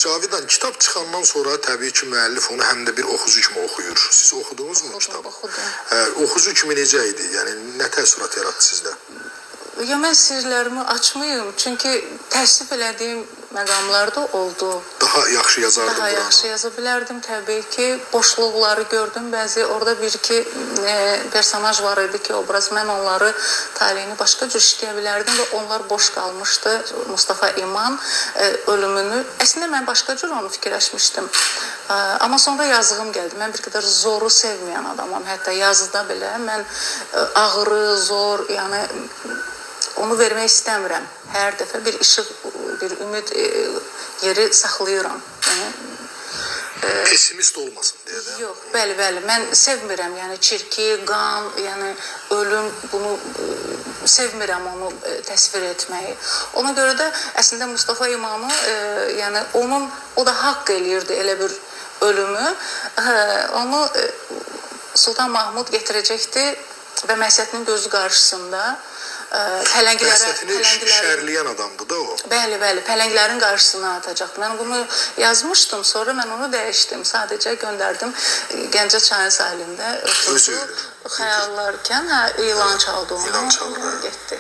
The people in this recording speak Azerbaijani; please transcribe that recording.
Cavidan, kitab çıxandan sonra təbii ki, müəllif onu həm də bir oxucu kimi oxuyur. Siz oxudunuzmu kitabı? Oxudum. Oxucu kimi necə idi? Yəni, nə təəssürat yaratdı sizdə? Ya mən sirlərimi açmayım, çünki təəssüf elədiyim məqamlarda oldu. Daha yaxşı yazardım Daha yaxşı yaza bilərdim təbii ki. Boşluqları gördüm. Bəzi orada bir-iki personaj var idi ki, obraz. Mən onları taleyini başqa cür işləyə bilərdim və onlar boş qalmışdı. Mustafa İman ölümünü. Əslində mən başqa cür onu fikirləşmişdim. Amma sonra yazığım gəldi. Mən bir qədər zoru sevməyən adamam. Hətta yazıda belə mən ağrı, zor, yəni onu vermək istəmirəm. Hər dəfə bir işıq, bir ümid yeri saxlayıram. Pessimist olmasın deyə də. Yox, bəli. Mən sevmirəm, yəni çirki, qan, yəni ölüm, bunu sevmirəm onu təsvir etməyi. Ona görə də əslində Mustafa İmanı, yəni o da haqq eləyirdi elə bir ölümü. Onu Sultan Mahmud getirəcəkdi və Məhsətinin gözü qarşısında Məhsətini şərləyən adamdır da o. Bəli, pələnglərin qarşısına atacaqdı. Mən bunu yazmışdım, sonra mən onu dəyişdim. Sadəcə göndərdim Gəncə çayın sahilində. Özü xəyallarkən ilan çaldı onu. İlan çaldı. Getdi.